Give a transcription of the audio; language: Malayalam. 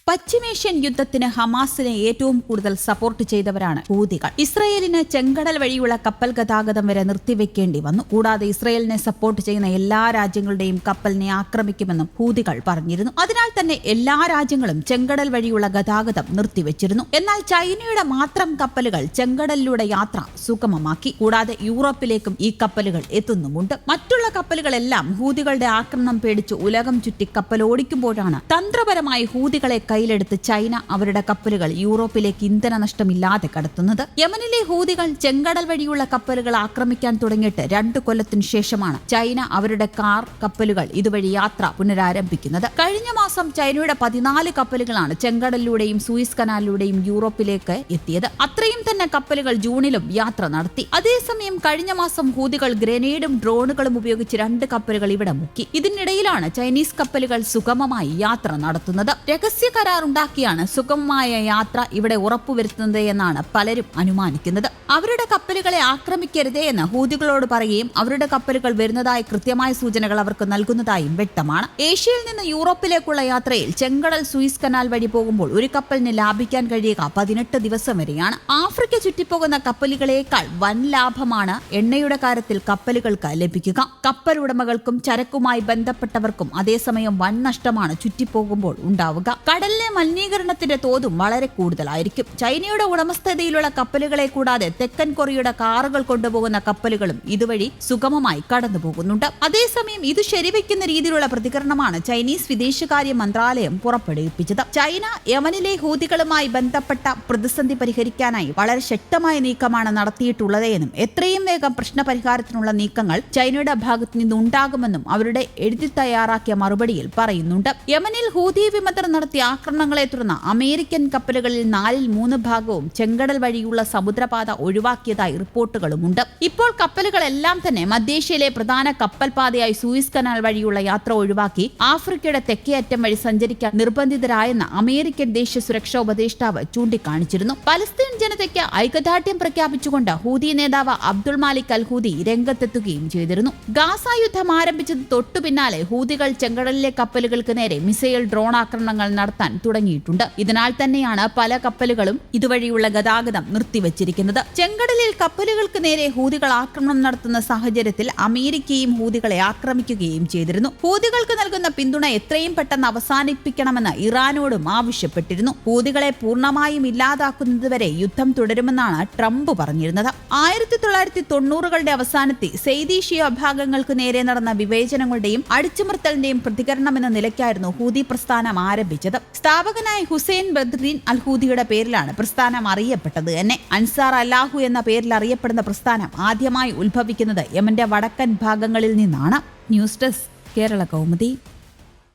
പശ്ചിമേഷ്യൻ യുദ്ധത്തിന് ഹമാസിനെ ഏറ്റവും കൂടുതൽ സപ്പോർട്ട് ചെയ്തവരാണ് ഹൂതികൾ. ഇസ്രയേലിന് ചെങ്കടൽ വഴിയുള്ള കപ്പൽ ഗതാഗതം വരെ നിർത്തിവെക്കേണ്ടി വന്നു. കൂടാതെ ഇസ്രയേലിനെ സപ്പോർട്ട് ചെയ്യുന്ന എല്ലാ രാജ്യങ്ങളുടെയും കപ്പലിനെ ആക്രമിക്കുമെന്നും ഹൂതികൾ പറഞ്ഞിരുന്നു. അതിനാൽ തന്നെ എല്ലാ രാജ്യങ്ങളും ചെങ്കടൽ വഴിയുള്ള ഗതാഗതം നിർത്തിവെച്ചിരുന്നു. എന്നാൽ ചൈനയുടെ മാത്രം കപ്പലുകൾ ചെങ്കടലിലൂടെ യാത്ര സുഗമമാക്കി. കൂടാതെ യൂറോപ്പിലേക്കും ഈ കപ്പലുകൾ എത്തുന്നുമുണ്ട്. മറ്റുള്ള കപ്പലുകളെല്ലാം ഹൂതികളുടെ ആക്രമണം പേടിച്ച് ഉലകം ചുറ്റി കപ്പലോടിക്കുമ്പോഴാണ് തന്ത്രപരമായി ഹൂതികളെ കയ്യിലെടുത്ത് ചൈന അവരുടെ കപ്പലുകൾ യൂറോപ്പിലേക്ക് ഇന്ധന നഷ്ടമില്ലാതെ കടത്തുന്നത്. യമനിലെ ഹൂതികൾ ചെങ്കടൽ വഴിയുള്ള കപ്പലുകൾ ആക്രമിക്കാൻ തുടങ്ങിയിട്ട് 2 കൊല്ലത്തിനു ശേഷമാണ് ചൈന അവരുടെ കാർ കപ്പലുകൾ ഇതുവഴി യാത്ര പുനരാരംഭിക്കുന്നത്. കഴിഞ്ഞ മാസം ചൈനയുടെ 14 കപ്പലുകളാണ് ചെങ്കടലിലൂടെയും സൂയിസ് കനാലിലൂടെയും യൂറോപ്പിലേക്ക് എത്തിയത്. അത്രയും തന്നെ കപ്പലുകൾ ജൂണിലും യാത്ര നടത്തി. അതേസമയം കഴിഞ്ഞ മാസം ഹൂതികൾ ഗ്രനേഡും ഡ്രോണുകളും ഉപയോഗിച്ച് 2 കപ്പലുകൾ ഇവിടെ മുക്കി. ഇതിനിടയിലാണ് ചൈനീസ് കപ്പലുകൾ സുഗമമായി യാത്ര നടത്തുന്നത്. രഹസ്യ കരാറുണ്ടാക്കിയാണ് സുഗമമായ യാത്ര ഇവിടെ ഉറപ്പുവരുത്തുന്നത് എന്നാണ് പലരും അനുമാനിക്കുന്നത്. അവരുടെ കപ്പലുകളെ ആക്രമിക്കരുതേ എന്ന് ഹൂതികളോട് പറയുകയും അവരുടെ കപ്പലുകൾ വരുന്നതായി കൃത്യമായ സൂചനകൾ അവർക്ക് നൽകുന്നതായും വ്യക്തമാണ്. ഏഷ്യയിൽ നിന്ന് യൂറോപ്പിലേക്കുള്ള യാത്രയിൽ ചെങ്കടൽ സൂയിസ് കനാൽ വഴി പോകുമ്പോൾ ഒരു കപ്പലിന് ലാഭിക്കാൻ കഴിയുക 18 ദിവസം വരെയാണ്. ആഫ്രിക്ക ചുറ്റിപ്പോകുന്ന കപ്പലുകളേക്കാൾ വൻ ലാഭമാണ് എണ്ണയുടെ കാര്യത്തിൽ കപ്പലുകൾക്ക് ലഭിക്കുക. കപ്പൽ ഉടമകൾക്കും ചരക്കുമായി ബന്ധപ്പെട്ടവർക്കും അതേസമയം വൻ നഷ്ടമാണ് ചുറ്റിപ്പോകുമ്പോൾ ഉണ്ടാവുക. കടലിലെ മലിനീകരണത്തിന്റെ തോതും വളരെ കൂടുതലായിരിക്കും. ചൈനയുടെ ഉടമസ്ഥതയിലുള്ള കപ്പലുകളെ കൂടാതെ തെക്കൻ കൊറിയയുടെ കാറുകൾ കൊണ്ടുപോകുന്ന കപ്പലുകളും ഇതുവഴി സുഗമമായി കടന്നുപോകുന്നുണ്ട്. അതേസമയം ഇത് ശരിവെക്കുന്ന രീതിയിലുള്ള പ്രതികരണമാണ് ചൈനീസ് വിദേശകാര്യ മന്ത്രാലയം പുറപ്പെടുവിപ്പിച്ചത്. ചൈന യമനിലെ ഹൂതികളുമായി ബന്ധപ്പെട്ട പ്രതിസന്ധി പരിഹരിക്കാനായി വളരെ ശക്തമായ നീക്കമാണ് നടത്തിയിട്ടുള്ളത് എന്നും എത്രയും വേഗം പ്രശ്നപരിഹാരത്തിനുള്ള നീക്കങ്ങൾ ചൈനയുടെ ഭാഗത്തു നിന്നുണ്ടാകുമെന്നും അവരുടെ എഴുതി തയ്യാറാക്കിയ മറുപടിയിൽ പറയുന്നുണ്ട്. യമനിൽ ഹൂതി വിമതർ നടത്തിയ ആക്രമണങ്ങളെ തുടർന്ന് അമേരിക്കൻ കപ്പലുകളിൽ 3/4 ഭാഗവും ചെങ്കടൽ വഴിയുള്ള സമുദ്രപാത ഒഴിവാക്കിയതായി റിപ്പോർട്ടുകളുമുണ്ട്. ഇപ്പോൾ കപ്പലുകളെല്ലാം തന്നെ മധ്യേഷ്യയിലെ പ്രധാന കപ്പൽ പാതയായി സൂയിസ് കനാൽ വഴിയുള്ള യാത്ര ഒഴിവാക്കി ആഫ്രിക്കയുടെ തെക്കേ അറ്റം വഴി സഞ്ചരിക്കാൻ നിർബന്ധിതരായെന്ന് അമേരിക്കൻ ദേശീയ സുരക്ഷാ ഉപദേഷ്ടാവ് ചൂണ്ടിക്കാണിച്ചിരുന്നു. പലസ്തീൻ ജനതയ്ക്ക് ഐക്യദാർഢ്യം പ്രഖ്യാപിച്ചുകൊണ്ട് ഹൂതി നേതാവ് അബ്ദുൾ മാലിക് അൽ ഹൂതി രംഗത്തെത്തുകയും ചെയ്തിരുന്നു. ഗാസ യുദ്ധം ആരംഭിച്ചത് തൊട്ടു പിന്നാലെ ഹൂതികൾ ചെങ്കടലിലെ കപ്പലുകൾക്ക് നേരെ മിസൈൽ ഡ്രോൺ ആക്രമണങ്ങൾ നടത്താൻ തുടങ്ങിയിട്ടുണ്ട്. ഇതിനാൽ തന്നെയാണ് പല കപ്പലുകളും ഇതുവഴിയുള്ള ഗതാഗതം നിർത്തിവച്ചിരിക്കുന്നത്. ചെങ്കടലിൽ കപ്പലുകൾക്ക് നേരെ ഹൂതികൾ ആക്രമണം നടത്തുന്ന സാഹചര്യത്തിൽ അമേരിക്കയും ഹൂതികളെ ആക്രമിക്കുകയും ചെയ്തിരുന്നു. ഹൂതികൾക്ക് നൽകുന്ന പിന്തുണ എത്രയും പെട്ടെന്ന് അവസാനിപ്പിക്കണമെന്ന് ഇറാനോടും ആവശ്യപ്പെട്ടിരുന്നു. ഹൂതികളെ പൂർണ്ണമായും ഇല്ലാതാക്കുന്നതുവരെ യുദ്ധം തുടരുമെന്നാണ് ട്രംപ് പറഞ്ഞിരുന്നത്. 1990കളുടെ അവസാനത്തിൽ സെയ്ദി ഷിയ വിഭാഗങ്ങൾക്ക് നേരെ നടന്ന വിവേചനങ്ങളുടെയും അടിച്ചമർത്തലിന്റെയും പ്രതികരണമെന്ന നിലയ്ക്കായിരുന്നു ഹൂതി പ്രസ്ഥാനം ആരംഭിച്ചത്. സ്ഥാപകനായ ഹുസൈൻ ബദ്രീൻ അൽ ഹൂദിയുടെ പേരിലാണ് പ്രസ്ഥാനം അറിയപ്പെട്ടത് തന്നെ. അൻസാർ അല്ലാഹു എന്ന പേരിൽ അറിയപ്പെടുന്ന പ്രസ്ഥാനം ആദ്യമായി ഉത്ഭവിക്കുന്നത് യമന്റെ വടക്കൻ ഭാഗങ്ങളിൽ നിന്നാണ്. News desk Kerala Kaumudi.